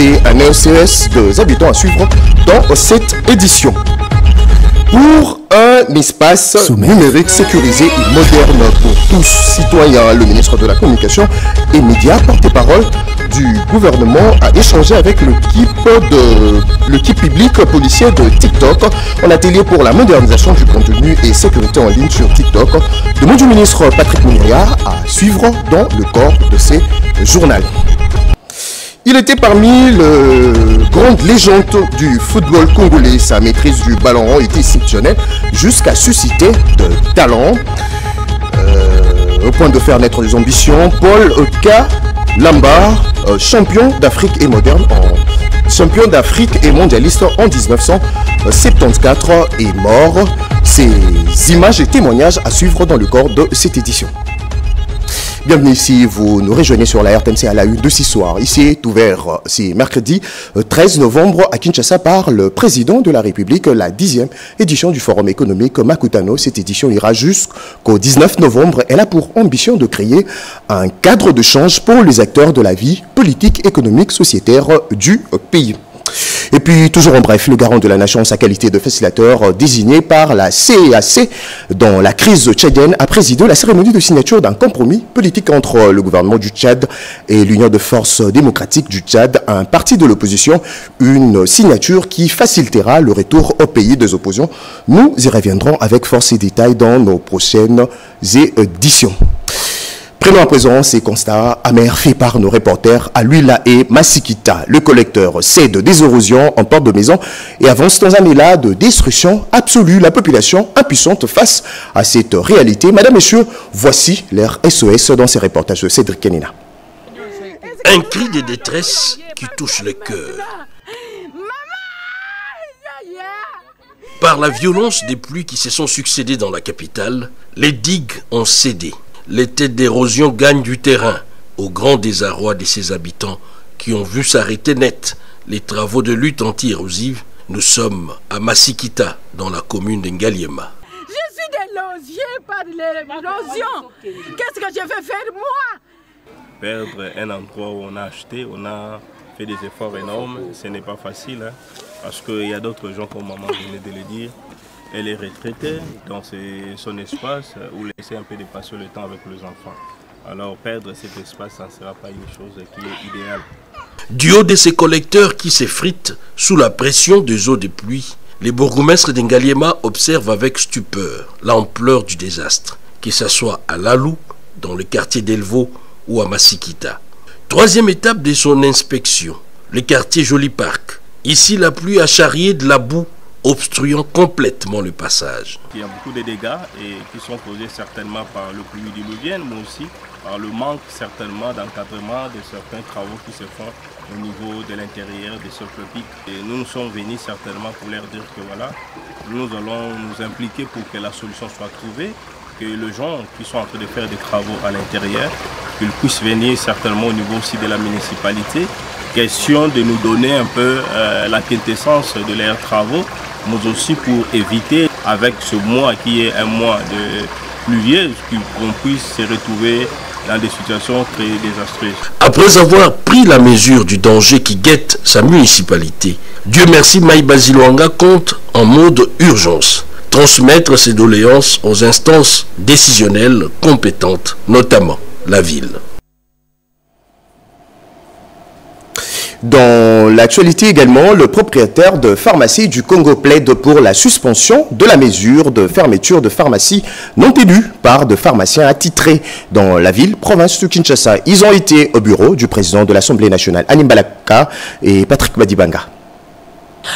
c'est un ECS des habitants à suivre dans cette édition. Pour un espace numérique sécurisé et moderne pour tous citoyens, le ministre de la Communication et Médias, porte-parole du gouvernement, a échangé avec l'équipe publique policier de TikTok en atelier pour la modernisation du contenu et sécurité en ligne sur TikTok. Demande du ministre Patrick Mounia à suivre dans le corps de ces journaux. Il était parmi les grandes légendes du football congolais. Sa maîtrise du ballon rond était exceptionnelle jusqu'à susciter de talent. Au point de faire naître des ambitions, Paul Lambar, champion d'Afrique et moderne, champion d'Afrique et mondialiste en 1974, est mort. Ces images et témoignages à suivre dans le corps de cette édition. Bienvenue ici, vous nous rejoignez sur la RTNC à la une de ce soir. Ici est ouvert, c'est mercredi 13 novembre à Kinshasa par le président de la République, la 10e édition du Forum économique Makutano. Cette édition ira jusqu'au 19 novembre. Elle a pour ambition de créer un cadre de change pour les acteurs de la vie politique, économique, sociétaire du pays. Et puis, toujours en bref, le garant de la nation, sa qualité de facilitateur désigné par la CEAC dans la crise tchadienne, a présidé la cérémonie de signature d'un compromis politique entre le gouvernement du Tchad et l'Union de forces démocratiques du Tchad, un parti de l'opposition, une signature qui facilitera le retour au pays des opposants. Nous y reviendrons avec force et détails dans nos prochaines éditions. Prenons à présent ces constats amers faits par nos reporters à Luila et Masikita. Le collecteur cède des érosions en porte de maison et avance dans un élan de destruction absolue. La population impuissante face à cette réalité. Madame, Messieurs, voici leur SOS dans ces reportages de Cédric Kenina. Un cri de détresse qui touche le cœur. Par la violence des pluies qui se sont succédées dans la capitale, les digues ont cédé. Les têtes d'érosion gagnent du terrain, au grand désarroi de ses habitants qui ont vu s'arrêter net les travaux de lutte anti-érosive. Nous sommes à Masikita, dans la commune de Ngaliema. Je suis délogé par l'érosion. Qu'est-ce que je vais faire moi? Perdre un endroit où on a acheté, on a fait des efforts énormes, ce n'est pas facile, hein, parce qu'il y a d'autres gens, comme maman venait de le dire. Elle est retraitée dans son espace où laisser un peu de passer le temps avec les enfants. Alors perdre cet espace, ça ne sera pas une chose qui est idéale. Du haut de ces collecteurs qui s'effritent sous la pression des eaux de pluie, les bourgmestres d'Ngaliema observent avec stupeur l'ampleur du désastre, que ce soit à Lalou, dans le quartier d'Elvo ou à Masikita. Troisième étape de son inspection, le quartier Joli Parc. Ici, la pluie a charrié de la boue, obstruant complètement le passage. Il y a beaucoup de dégâts qui sont causés certainement par le pluie diluvienne, mais aussi par le manque certainement d'encadrement de certains travaux qui se font au niveau de l'intérieur des socles pics. Et nous sommes venus certainement pour leur dire que voilà, nous allons nous impliquer pour que la solution soit trouvée, que les gens qui sont en train de faire des travaux à l'intérieur, qu'ils puissent venir certainement au niveau aussi de la municipalité. Question de nous donner un peu la quintessence de leurs travaux, mais aussi pour éviter, avec ce mois qui est un mois de pluvieux, qu'on puisse se retrouver dans des situations très désastreuses. Après avoir pris la mesure du danger qui guette sa municipalité, Dieu merci, Maïba Zilwanga compte en mode urgence transmettre ses doléances aux instances décisionnelles compétentes, notamment la ville. Dans l'actualité également, le propriétaire de pharmacie du Congo plaide pour la suspension de la mesure de fermeture de pharmacie non élue par de pharmaciens attitrés dans la ville, province de Kinshasa. Ils ont été au bureau du président de l'Assemblée nationale, Anim Balaka et Patrick Badibanga.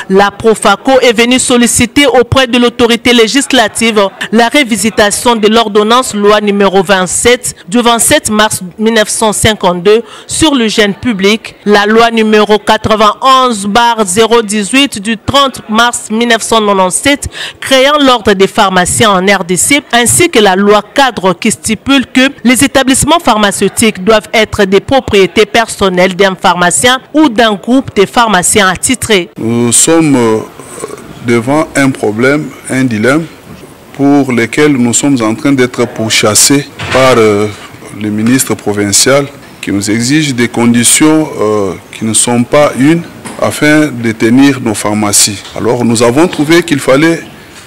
La Profaco est venue solliciter auprès de l'autorité législative la révisitation de l'ordonnance loi numéro 27 du 27 mars 1952 sur l'hygiène publique, la loi numéro 91/018 du 30 mars 1997 créant l'ordre des pharmaciens en RDC, ainsi que la loi cadre qui stipule que les établissements pharmaceutiques doivent être des propriétés personnelles d'un pharmacien ou d'un groupe de pharmaciens attitrés. Nous sommes devant un problème, un dilemme pour lequel nous sommes en train d'être pourchassés par le ministre provincial qui nous exige des conditions qui ne sont pas une afin de tenir nos pharmacies. Alors nous avons trouvé qu'il fallait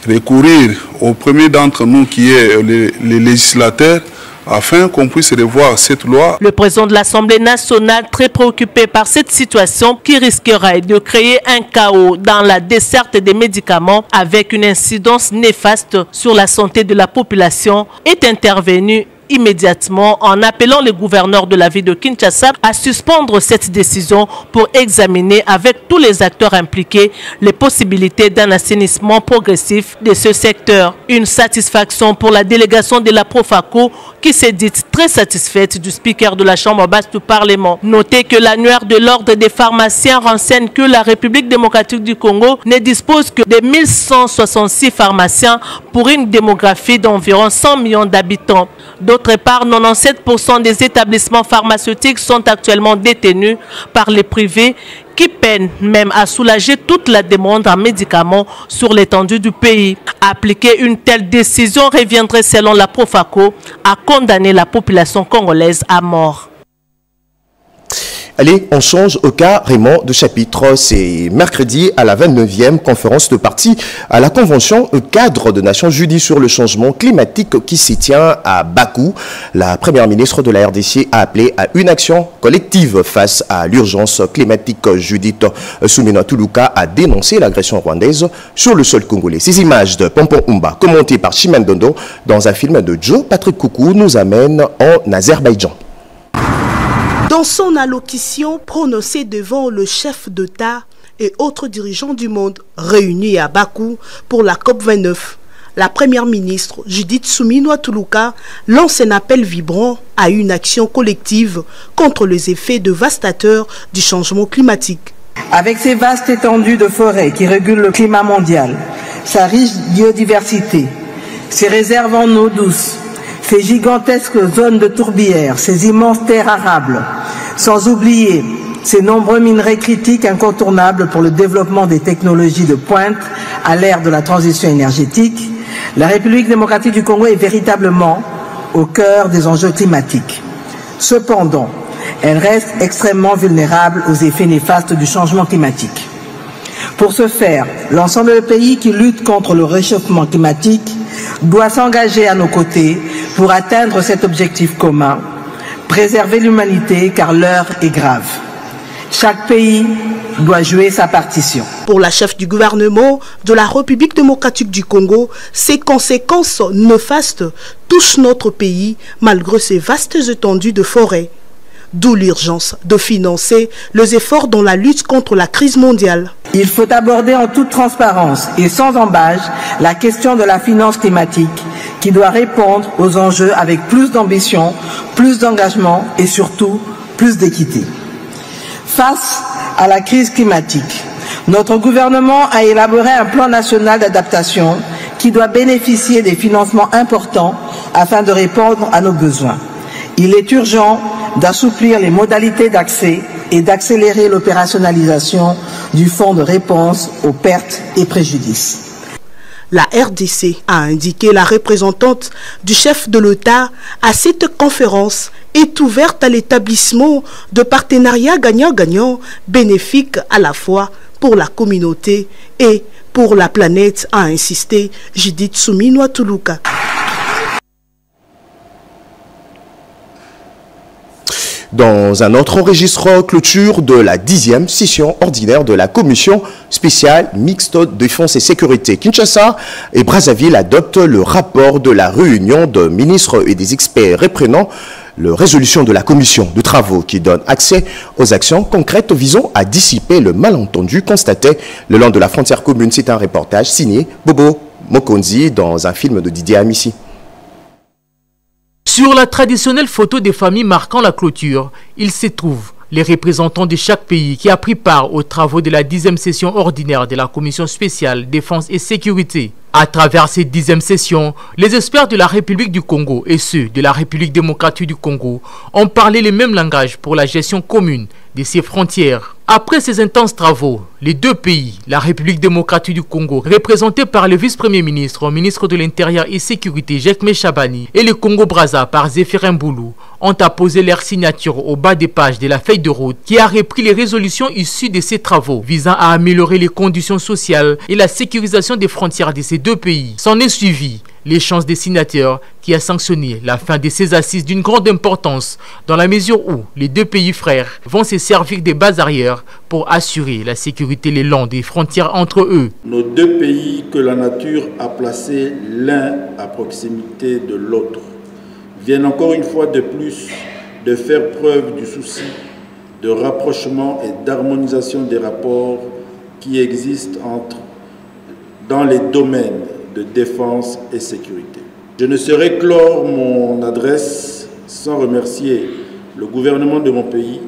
recourir au premier d'entre nous qui est les législateurs afin qu'on puisse revoir cette loi. Le président de l'Assemblée nationale, très préoccupé par cette situation qui risquerait de créer un chaos dans la desserte des médicaments avec une incidence néfaste sur la santé de la population, est intervenu immédiatement en appelant le gouverneur de la ville de Kinshasa à suspendre cette décision pour examiner avec tous les acteurs impliqués les possibilités d'un assainissement progressif de ce secteur. Une satisfaction pour la délégation de la Profaco qui s'est dite très satisfaite du speaker de la Chambre basse du Parlement. Notez que l'annuaire de l'ordre des pharmaciens renseigne que la République démocratique du Congo ne dispose que de 1166 pharmaciens pour une démographie d'environ 100 millions d'habitants. D'autre part, 97% des établissements pharmaceutiques sont actuellement détenus par les privés qui peinent même à soulager toute la demande en médicaments sur l'étendue du pays. Appliquer une telle décision reviendrait, selon la Profaco, à condamner la population congolaise à mort. Allez, on change carrément de chapitre. C'est mercredi à la 29e conférence de partie à la Convention cadre de Nations Unies sur le changement climatique qui s'y tient à Bakou. La première ministre de la RDC a appelé à une action collective face à l'urgence climatique. Judith Suminwa Tuluka a dénoncé l'agression rwandaise sur le sol congolais. Ces images de Pompon Umba, commentées par Chimandondo dans un film de Joe Patrick Koukou, nous amènent en Azerbaïdjan. Dans son allocution prononcée devant le chef d'État et autres dirigeants du monde réunis à Bakou pour la COP29, la première ministre Judith Suminwa Tuluka lance un appel vibrant à une action collective contre les effets dévastateurs du changement climatique. Avec ces vastes étendues de forêts qui régulent le climat mondial, sa riche biodiversité, ses réserves en eau douce, ces gigantesques zones de tourbières, ces immenses terres arables, sans oublier ces nombreux minerais critiques incontournables pour le développement des technologies de pointe à l'ère de la transition énergétique, la République démocratique du Congo est véritablement au cœur des enjeux climatiques. Cependant, elle reste extrêmement vulnérable aux effets néfastes du changement climatique. Pour ce faire, l'ensemble des pays qui luttent contre le réchauffement climatique doit s'engager à nos côtés pour atteindre cet objectif commun, préserver l'humanité car l'heure est grave. Chaque pays doit jouer sa partition. Pour la chef du gouvernement de la République démocratique du Congo, ces conséquences néfastes touchent notre pays malgré ces vastes étendues de forêts. D'où l'urgence de financer les efforts dans la lutte contre la crise mondiale. Il faut aborder en toute transparence et sans embâche la question de la finance climatique qui doit répondre aux enjeux avec plus d'ambition, plus d'engagement et surtout plus d'équité. Face à la crise climatique, notre gouvernement a élaboré un plan national d'adaptation qui doit bénéficier des financements importants afin de répondre à nos besoins. Il est urgent d'assouplir les modalités d'accès et d'accélérer l'opérationnalisation du fonds de réponse aux pertes et préjudices. La RDC a indiqué la représentante du chef de l'État à cette conférence est ouverte à l'établissement de partenariats gagnant-gagnant bénéfiques à la fois pour la communauté et pour la planète, a insisté Judith Suminwa Tuluka. Dans un autre registre, clôture de la 10e session ordinaire de la commission spéciale mixte défense et sécurité. Kinshasa et Brazzaville adoptent le rapport de la réunion de ministres et des experts reprenant la résolution de la commission de travaux qui donne accès aux actions concrètes visant à dissiper le malentendu constaté le long de la frontière commune. C'est un reportage signé Bobo Mokonzi dans un film de Didier Amissi. Sur la traditionnelle photo des familles marquant la clôture, il se trouve les représentants de chaque pays qui a pris part aux travaux de la 10e session ordinaire de la Commission spéciale défense et sécurité. À travers cette 10e session, les experts de la République du Congo et ceux de la République démocratique du Congo ont parlé le même langage pour la gestion commune de ces frontières. Après ces intenses travaux, les deux pays, la République démocratique du Congo, représentée par le vice-premier ministre, ministre de l'Intérieur et Sécurité, Jacques Chabani, et le Congo-Brazza par Zéphirin Boulou, ont apposé leur signature au bas des pages de la feuille de route qui a repris les résolutions issues de ces travaux visant à améliorer les conditions sociales et la sécurisation des frontières de ces deux pays. S'en est suivi l'échange des signataires qui a sanctionné la fin de ces assises d'une grande importance dans la mesure où les deux pays frères vont se servir des bases arrières pour assurer la sécurité le long des frontières entre eux. Nos deux pays que la nature a placés l'un à proximité de l'autre viennent encore une fois de plus de faire preuve du souci de rapprochement et d'harmonisation des rapports qui existent dans les domaines de défense et sécurité. Je ne saurais clore mon adresse sans remercier le gouvernement de mon pays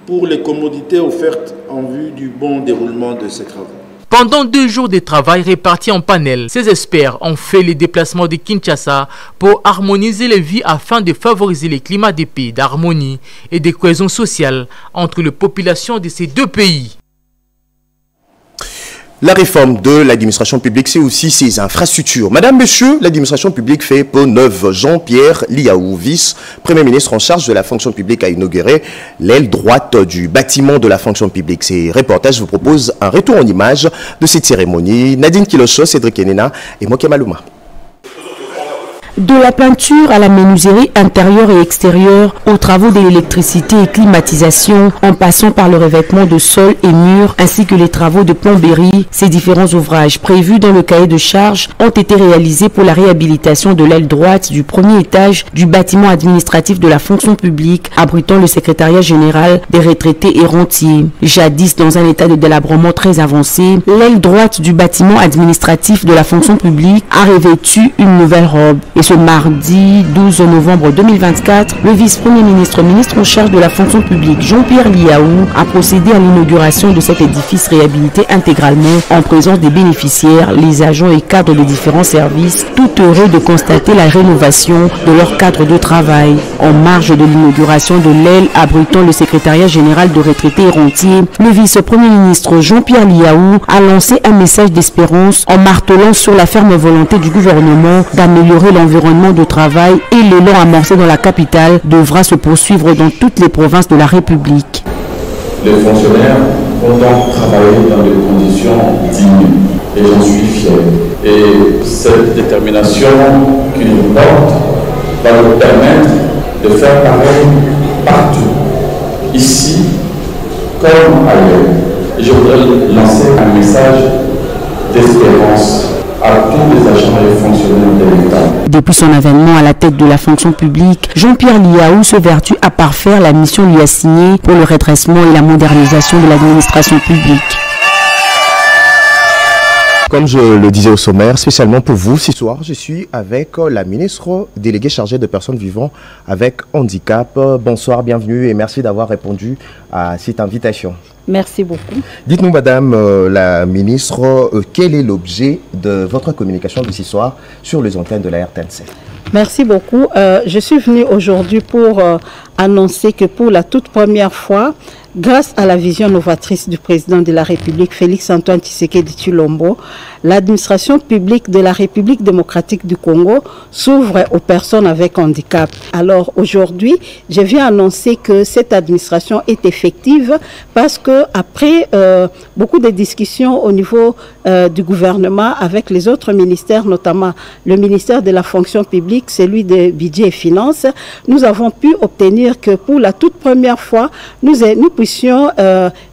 pour les commodités offertes en vue du bon déroulement de ces travaux. Pendant 2 jours de travail répartis en panel, ces experts ont fait les déplacements de Kinshasa pour harmoniser les vies afin de favoriser le climat de paix, d'harmonie et de cohésion sociale entre les populations de ces deux pays. La réforme de l'administration publique, c'est aussi ses infrastructures. Madame, Monsieur, l'administration publique fait peau neuve. Jean-Pierre Liaou, vice-premier ministre en charge de la fonction publique, a inauguré l'aile droite du bâtiment de la fonction publique. Ces reportages vous proposent un retour en image de cette cérémonie. Nadine Kilocho, Cédric Enena et Moké Malouma. De la peinture à la menuiserie intérieure et extérieure, aux travaux de l'électricité et climatisation, en passant par le revêtement de sol et murs, ainsi que les travaux de plomberie, ces différents ouvrages prévus dans le cahier de charges ont été réalisés pour la réhabilitation de l'aile droite du premier étage du bâtiment administratif de la fonction publique, abritant le secrétariat général des retraités et rentiers. Jadis dans un état de délabrement très avancé, l'aile droite du bâtiment administratif de la fonction publique a revêtu une nouvelle robe. Et ce mardi 12 novembre 2024, le vice-premier ministre, ministre en charge de la fonction publique, Jean-Pierre Liaou, a procédé à l'inauguration de cet édifice réhabilité intégralement en présence des bénéficiaires, les agents et cadres des différents services, tout heureux de constater la rénovation de leur cadre de travail. En marge de l'inauguration de l'aile abritant le secrétariat général de retraités et rentiers, le vice-premier ministre Jean-Pierre Liaou a lancé un message d'espérance en martelant sur la ferme volonté du gouvernement d'améliorer l'environnement de travail et l'élan amorcé dans la capitale devra se poursuivre dans toutes les provinces de la République. Les fonctionnaires vont donc travailler dans des conditions dignes et j'en suis fier. Et cette détermination qu'ils portent va nous permettre de faire pareil partout, ici comme ailleurs. Et je voudrais lancer un message d'espérance à tous les agents et fonctionnaires de l'État. Depuis son avènement à la tête de la fonction publique, Jean-Pierre Liaou se vertue à parfaire la mission lui assignée pour le redressement et la modernisation de l'administration publique. Comme je le disais au sommaire, spécialement pour vous, ce soir, je suis avec la ministre déléguée chargée de personnes vivant avec handicap. Bonsoir, bienvenue et merci d'avoir répondu à cette invitation. Merci beaucoup. Dites-nous, Madame la ministre, quel est l'objet de votre communication de ce soir sur les antennes de la RTNC? Merci beaucoup. Je suis venue aujourd'hui pour annoncer que pour la toute première fois, grâce à la vision novatrice du président de la République, Félix-Antoine Tshisekedi Tshilombo, l'administration publique de la République démocratique du Congo s'ouvre aux personnes avec handicap. Alors aujourd'hui, je viens annoncer que cette administration est effective parce que après beaucoup de discussions au niveau du gouvernement avec les autres ministères, notamment le ministère de la fonction publique, celui des budget et finances, nous avons pu obtenir que pour la toute première fois, nous puissions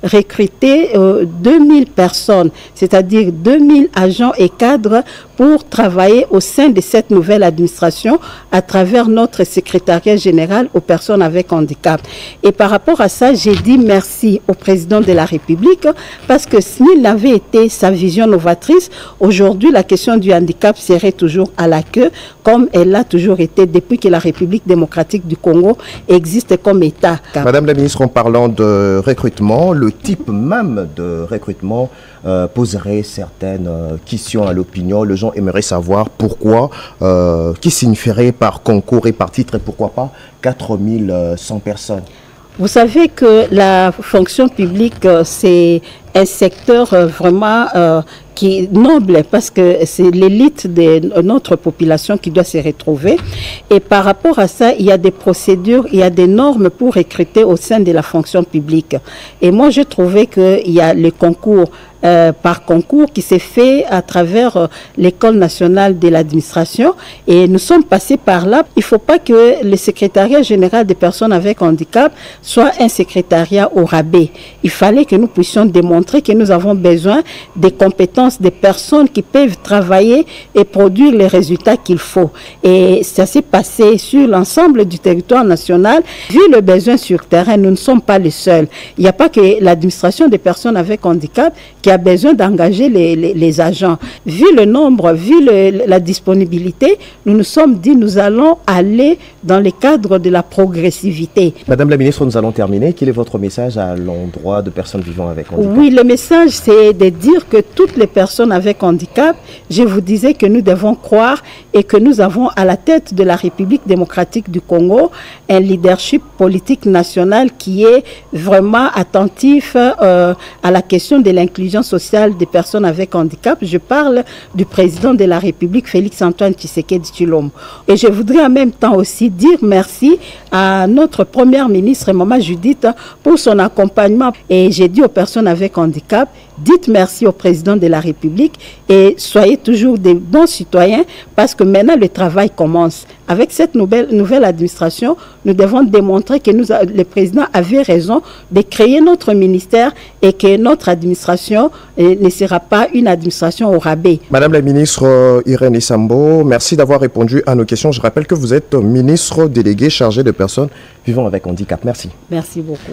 recruter 2000 personnes, c'est-à-dire 2000 agents et cadres pour travailler au sein de cette nouvelle administration à travers notre secrétariat général aux personnes avec handicap. Et par rapport à ça, j'ai dit merci au président de la République parce que s'il n'avait été sa vision novatrice, aujourd'hui la question du handicap serait toujours à la queue comme elle l'a toujours été depuis que la République démocratique du Congo existe comme État. Madame la ministre, en parlant de recrutement, le type même de recrutement poserait certaines questions à l'opinion. Les gens aimeraient savoir pourquoi, qui signifierait par concours et par titre et pourquoi pas 4100 personnes. Vous savez que la fonction publique, c'est un secteur vraiment qui est noble parce que c'est l'élite de notre population qui doit se retrouver. Et par rapport à ça, il y a des procédures, il y a des normes pour recruter au sein de la fonction publique. Et moi, je trouvais qu'il y a le concours par concours qui s'est fait à travers l'École nationale de l'administration et nous sommes passés par là. Il ne faut pas que le secrétariat général des personnes avec handicap soit un secrétariat au rabais. Il fallait que nous puissions démontrer que nous avons besoin des compétences des personnes qui peuvent travailler et produire les résultats qu'il faut. Et ça s'est passé sur l'ensemble du territoire national. Vu le besoin sur terrain, nous ne sommes pas les seuls. Il n'y a pas que l'administration des personnes avec handicap qui a besoin d'engager les agents. Vu le nombre, vu la disponibilité, nous nous sommes dit nous allons aller dans le cadre de la progressivité. Madame la ministre, nous allons terminer. Quel est votre message à l'endroit de personnes vivant avec handicap? Oui, le message c'est de dire que toutes les personnes avec handicap, je vous disais que nous devons croire et que nous avons à la tête de la République démocratique du Congo un leadership politique national qui est vraiment attentif à la question de l'inclusion sociale des personnes avec handicap. Je parle du président de la République, Félix Antoine Tshisekedi Tshilombo. Et je voudrais en même temps aussi dire merci à notre première ministre, Maman Judith, pour son accompagnement. Et j'ai dit aux personnes avec handicap, dites merci au président de la République et soyez toujours des bons citoyens parce que maintenant le travail commence. Avec cette nouvelle administration, nous devons démontrer que le président avait raison de créer notre ministère et que notre administration ne sera pas une administration au rabais. Madame la ministre Irène Isambo, merci d'avoir répondu à nos questions. Je rappelle que vous êtes ministre déléguée chargée de personnes vivant avec handicap. Merci. Merci beaucoup.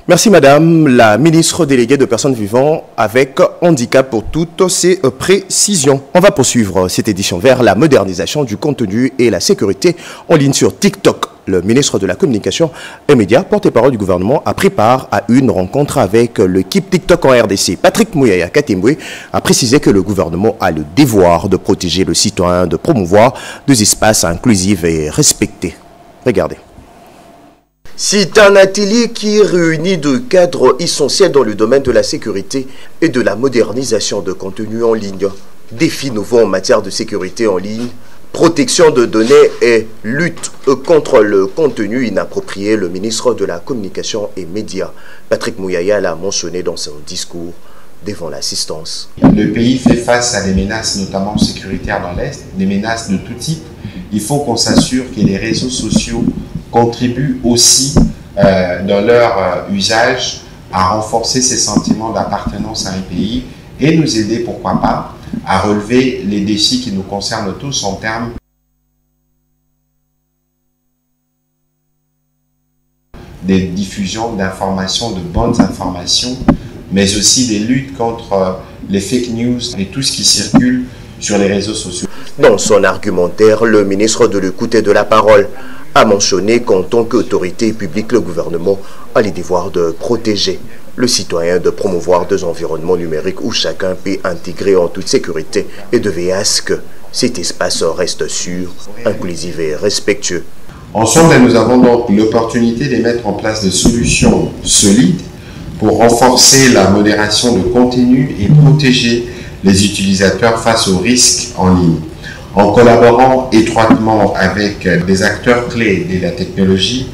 Merci Madame la ministre déléguée de personnes vivant avec handicap pour toutes ces précisions. On va poursuivre cette édition vers la modernisation du contenu et la sécurité en ligne sur TikTok. Le ministre de la Communication et Médias, porte-parole du gouvernement, a pris part à une rencontre avec l'équipe TikTok en RDC. Patrick Mouyaya Katembwe a précisé que le gouvernement a le devoir de protéger le citoyen, de promouvoir des espaces inclusifs et respectés. Regardez. C'est un atelier qui réunit deux cadres essentiels dans le domaine de la sécurité et de la modernisation de contenu en ligne. Défis nouveaux en matière de sécurité en ligne, protection de données et lutte contre le contenu inapproprié. Le ministre de la Communication et Médias, Patrick Mouyaya, l'a mentionné dans son discours devant l'assistance. Le pays fait face à des menaces, notamment sécuritaires dans l'Est, des menaces de tout type. Il faut qu'on s'assure que les réseaux sociaux contribuent aussi dans leur usage à renforcer ces sentiments d'appartenance à un pays et nous aider, pourquoi pas, à relever les défis qui nous concernent tous en termes de diffusion d'informations, de bonnes informations, mais aussi des luttes contre les fake news et tout ce qui circule sur les réseaux sociaux. Dans son argumentaire, le ministre de l'écoute et de la parole a mentionné qu'en tant qu'autorité publique, le gouvernement a le devoir de protéger le citoyen, de promouvoir des environnements numériques où chacun peut intégrer en toute sécurité et de veiller à ce que cet espace reste sûr, inclusif et respectueux. Ensemble, nous avons donc l'opportunité de mettre en place des solutions solides pour renforcer la modération de contenu et protéger les utilisateurs face aux risques en ligne. En collaborant étroitement avec des acteurs clés de la technologie,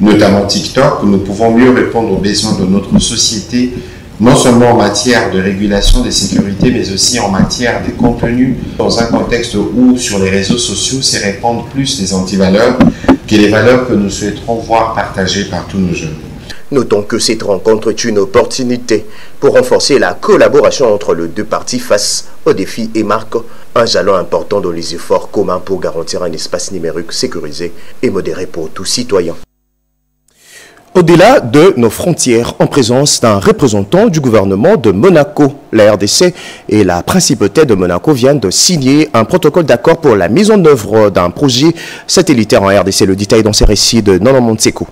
notamment TikTok, nous pouvons mieux répondre aux besoins de notre société, non seulement en matière de régulation des sécurités, mais aussi en matière des contenus, dans un contexte où, sur les réseaux sociaux, c'est répandre plus les antivaleurs que les valeurs que nous souhaiterons voir partagées par tous nos jeunes. Notons que cette rencontre est une opportunité pour renforcer la collaboration entre les deux parties face aux défis et marque un jalon important dans les efforts communs pour garantir un espace numérique sécurisé et modéré pour tous citoyens. Au-delà de nos frontières, en présence d'un représentant du gouvernement de Monaco, la RDC et la principauté de Monaco viennent de signer un protocole d'accord pour la mise en œuvre d'un projet satellitaire en RDC. Le détail dans ces récits de Nono Montsekou.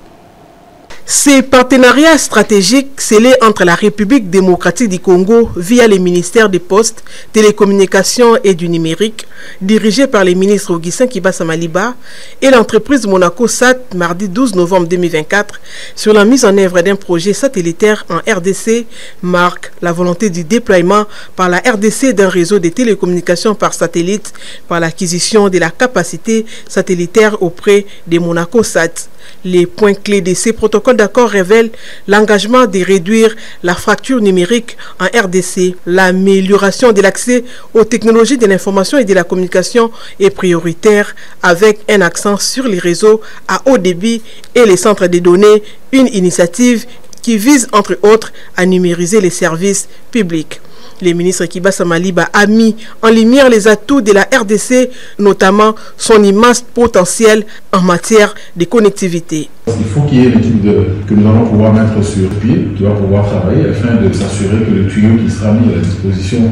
Ces partenariats stratégiques scellés entre la République démocratique du Congo via les ministères des Postes, Télécommunications et du Numérique, dirigés par les ministres Augustin Kibasa Maliba et l'entreprise Monaco Sat, mardi 12 novembre 2024, sur la mise en œuvre d'un projet satellitaire en RDC, marque la volonté du déploiement par la RDC d'un réseau de télécommunications par satellite par l'acquisition de la capacité satellitaire auprès des Monaco Sat. Les points clés de ces protocoles d'accord révèlent l'engagement de réduire la fracture numérique en RDC. L'amélioration de l'accès aux technologies de l'information et de la communication est prioritaire avec un accent sur les réseaux à haut débit et les centres de données, une initiative qui vise entre autres à numériser les services publics. Le ministre Kibasa Maliba a mis en lumière les atouts de la RDC, notamment son immense potentiel en matière de connectivité. Il faut qu'il y ait une équipe que nous allons pouvoir mettre sur pied, qui va pouvoir travailler afin de s'assurer que le tuyau qui sera mis à la disposition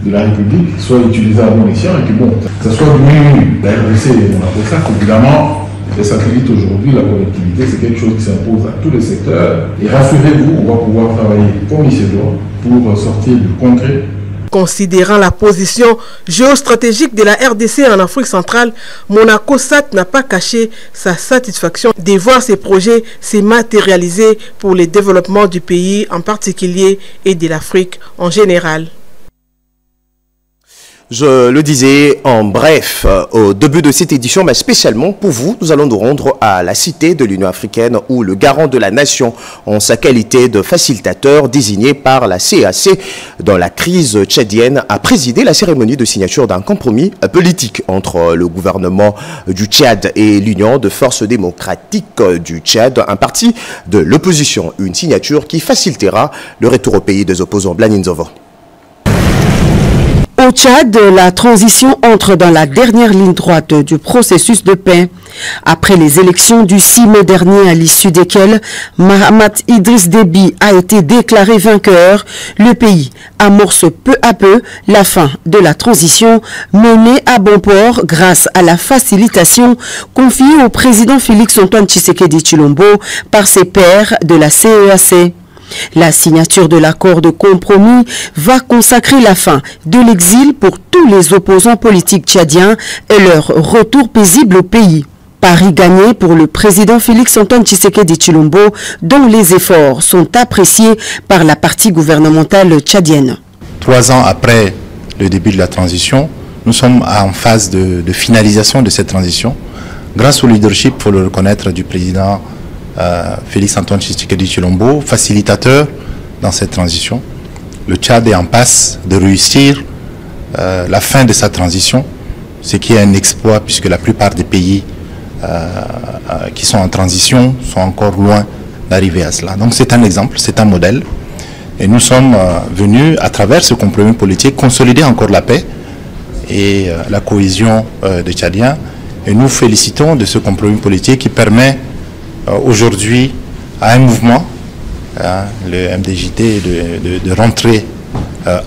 de la République soit utilisé à bon escient et que bon, que ce soit du mieux. La RDC, on a pour ça qu'évidemment, les satellites aujourd'hui, la connectivité, c'est quelque chose qui s'impose à tous les secteurs. Et rassurez-vous, on va pouvoir travailler comme il se doit pour sortir du concret. Considérant la position géostratégique de la RDC en Afrique centrale, Monaco Sat n'a pas caché sa satisfaction de voir ces projets se matérialiser pour le développement du pays en particulier et de l'Afrique en général. Je le disais en bref au début de cette édition, mais spécialement pour vous, nous allons nous rendre à la Cité de l'Union africaine où le garant de la nation, en sa qualité de facilitateur désigné par la CAC dans la crise tchadienne, a présidé la cérémonie de signature d'un compromis politique entre le gouvernement du Tchad et l'Union de forces démocratiques du Tchad, un parti de l'opposition. Une signature qui facilitera le retour au pays des opposants. Blaninzovo. Au Tchad, la transition entre dans la dernière ligne droite du processus de paix. Après les élections du 6 mai dernier, à l'issue desquelles Mahamat Idriss Déby a été déclaré vainqueur, le pays amorce peu à peu la fin de la transition menée à bon port grâce à la facilitation confiée au président Félix-Antoine Tshisekedi Tshilombo par ses pairs de la CEAC. La signature de l'accord de compromis va consacrer la fin de l'exil pour tous les opposants politiques tchadiens et leur retour paisible au pays. Pari gagné pour le président Félix-Antoine Tshisekedi Tshilombo, dont les efforts sont appréciés par la partie gouvernementale tchadienne. 3 ans après le début de la transition, nous sommes en phase de finalisation de cette transition, grâce au leadership, il faut le reconnaître, du président Félix-Antoine Tshisekedi Tshilombo, facilitateur dans cette transition. Le Tchad est en passe de réussir la fin de sa transition, ce qui est un exploit puisque la plupart des pays qui sont en transition sont encore loin d'arriver à cela. Donc c'est un exemple, c'est un modèle. Et nous sommes venus, à travers ce compromis politique, consolider encore la paix et la cohésion des Tchadiens. Et nous félicitons de ce compromis politique qui permet aujourd'hui à un mouvement, le MDJT, de rentrer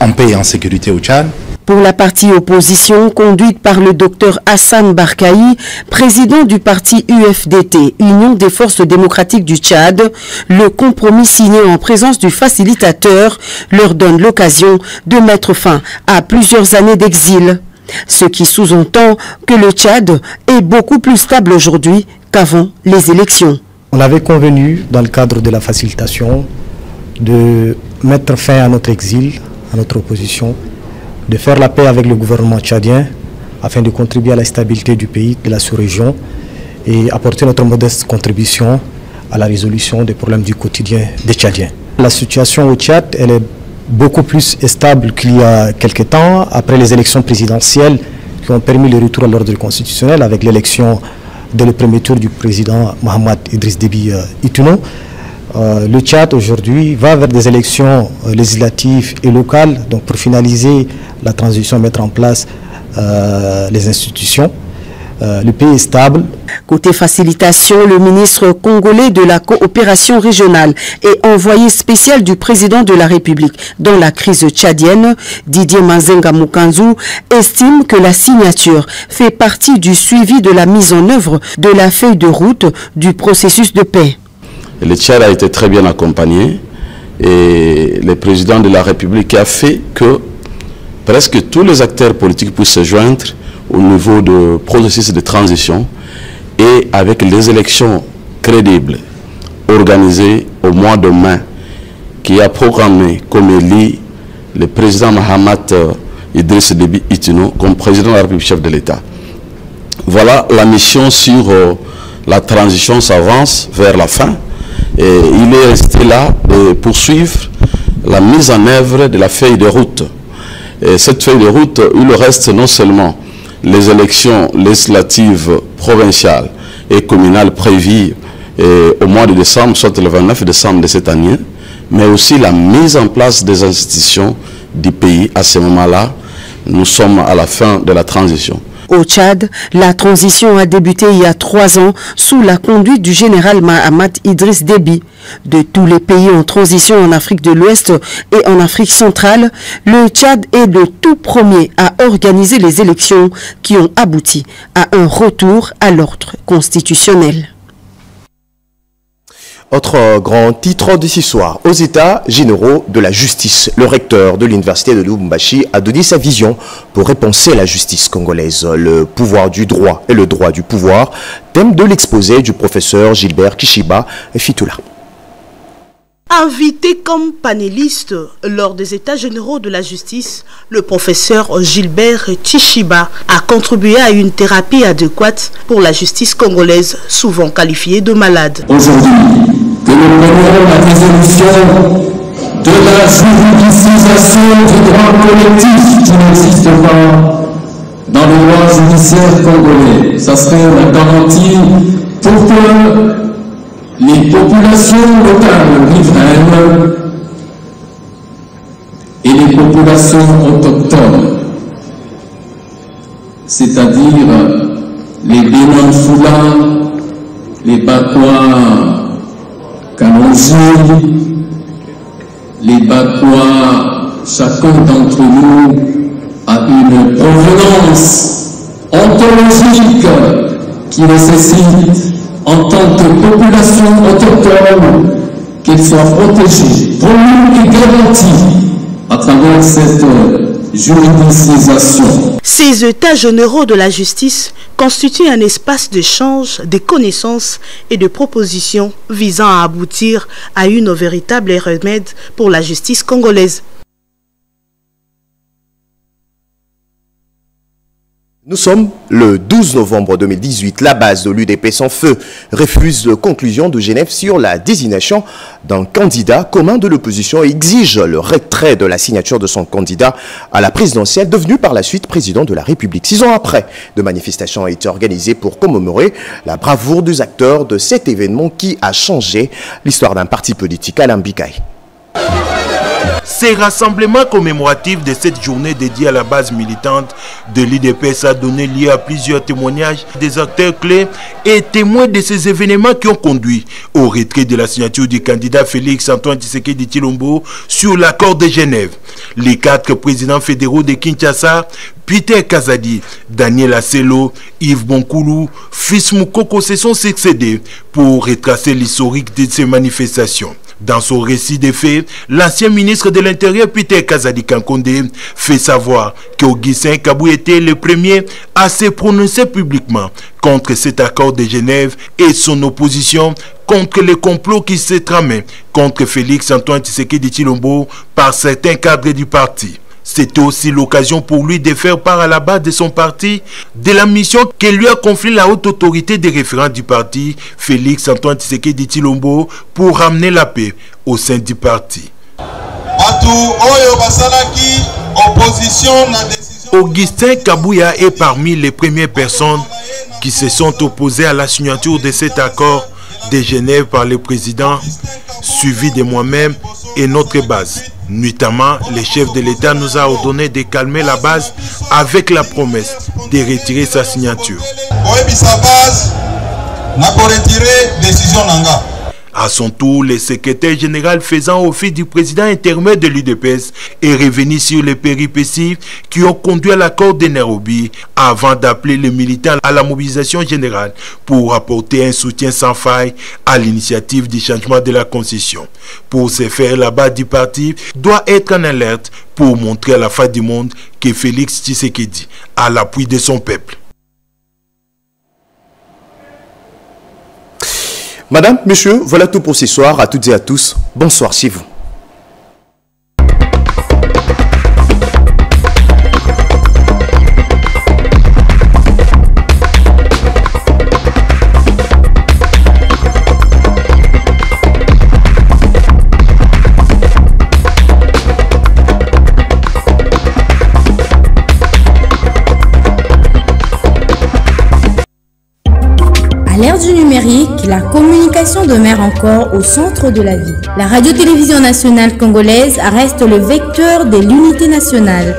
en paix et en sécurité au Tchad. Pour la partie opposition, conduite par le docteur Hassan Barkaï, président du parti UFDT, Union des forces démocratiques du Tchad, le compromis signé en présence du facilitateur leur donne l'occasion de mettre fin à plusieurs années d'exil. Ce qui sous-entend que le Tchad est beaucoup plus stable aujourd'hui qu'avant les élections. On avait convenu, dans le cadre de la facilitation, de mettre fin à notre exil, à notre opposition, de faire la paix avec le gouvernement tchadien afin de contribuer à la stabilité du pays, de la sous-région et apporter notre modeste contribution à la résolution des problèmes du quotidien des Tchadiens. La situation au Tchad, elle est beaucoup plus stable qu'il y a quelques temps, après les élections présidentielles qui ont permis le retour à l'ordre constitutionnel avec l'élection dès le premier tour du président Mahamat Idriss Déby Itouno. Le Tchad aujourd'hui va vers des élections législatives et locales, donc pour finaliser la transition, mettre en place les institutions. Le pays est stable. Côté facilitation, le ministre congolais de la coopération régionale et envoyé spécial du président de la République dans la crise tchadienne, Didier Manzenga Mukanzu, estime que la signature fait partie du suivi de la mise en œuvre de la feuille de route du processus de paix. Le Tchad a été très bien accompagné et le président de la République a fait que presque tous les acteurs politiques puissent se joindre au niveau du processus de transition et avec les élections crédibles organisées au mois de mai qui a programmé comme élu le président Mahamat Idriss Déby Itno comme président de la République, chef de l'État. Voilà, la mission sur la transition s'avance vers la fin et il est resté là de poursuivre la mise en œuvre de la feuille de route. Et cette feuille de route, il reste non seulement les élections législatives provinciales et communales prévues au mois de décembre, soit le 29 décembre de cette année, mais aussi la mise en place des institutions du pays. À ce moment-là, nous sommes à la fin de la transition. Au Tchad, la transition a débuté il y a 3 ans sous la conduite du général Mahamat Idriss Déby. De tous les pays en transition en Afrique de l'Ouest et en Afrique centrale, le Tchad est le tout premier à organiser les élections qui ont abouti à un retour à l'ordre constitutionnel. Autre grand titre de ce soir, aux États généraux de la justice. Le recteur de l'université de Lubumbashi a donné sa vision pour repenser la justice congolaise, le pouvoir du droit et le droit du pouvoir, thème de l'exposé du professeur Gilbert Kishiba Fitoula. Invité comme panéliste lors des États généraux de la justice, le professeur Gilbert Kishiba a contribué à une thérapie adéquate pour la justice congolaise, souvent qualifiée de malade. Aujourd'hui, que nous prenions la résolution de la juridicisation du droit collectif qui n'existe pas dans le droit judiciaire congolais. Ça serait la garantie pour que les populations locales riveraines et les populations autochtones, c'est-à-dire les Bénanfoula, les Bakwa Kanonji, les Bakwa, chacun d'entre nous a une provenance ontologique qui nécessite en tant que population autochtone qu'elle soit protégée, promue et garantie à travers cette juridicisation. Ces États généraux de la justice constituent un espace d'échange de connaissances et de propositions visant à aboutir à une véritable remède pour la justice congolaise. Nous sommes le 12 novembre 2018. La base de l'UDP sans feu refuse la conclusion de Genève sur la désignation d'un candidat commun de l'opposition et exige le retrait de la signature de son candidat à la présidentielle, devenu par la suite président de la République. 6 ans après, de manifestations ont été organisées pour commémorer la bravoure des acteurs de cet événement qui a changé l'histoire d'un parti politique. Alain Bikaï. Ces rassemblements commémoratifs de cette journée dédiée à la base militante de l'UDPS a donné lieu à plusieurs témoignages des acteurs clés et témoins de ces événements qui ont conduit au retrait de la signature du candidat Félix Antoine Tshisekedi Tshilombo sur l'accord de Genève. Les 4 présidents fédéraux de Kinshasa, Peter Kazadi, Daniel Asselo, Yves Bonkoulou, Fils Moukoko se sont succédés pour retracer l'historique de ces manifestations. Dans son récit des faits, l'ancien ministre de l'Intérieur Peter Kazadi Kankonde fait savoir qu'Augustin Kabou était le premier à se prononcer publiquement contre cet accord de Genève et son opposition contre les complots qui se tramaient contre Félix Antoine Tshisekedi Tshilombo par certains cadres du parti. C'était aussi l'occasion pour lui de faire part à la base de son parti de la mission que lui a confiée la haute autorité des référents du parti, Félix Antoine Tshisekedi Tshilombo, pour ramener la paix au sein du parti. Augustin Kabouya est parmi les premières personnes qui se sont opposées à la signature de cet accord de Genève par le président, suivi de moi-même et notre base. Notamment, le chef de l'État nous a ordonné de calmer la base avec la promesse de retirer sa signature. À son tour, le secrétaire général faisant office du président intermédiaire de l'UDPS est revenu sur les péripéties qui ont conduit à l'accord de Nairobi avant d'appeler les militants à la mobilisation générale pour apporter un soutien sans faille à l'initiative du changement de la Constitution. Pour ce faire, la base du parti doit être en alerte pour montrer à la face du monde que Félix Tshisekedi a l'appui de son peuple. Madame, monsieur, voilà tout pour ce soir. À toutes et à tous, bonsoir chez vous. À l'ère du numérique, la communication demeure encore au centre de la vie. La radio-télévision nationale congolaise reste le vecteur de l'unité nationale.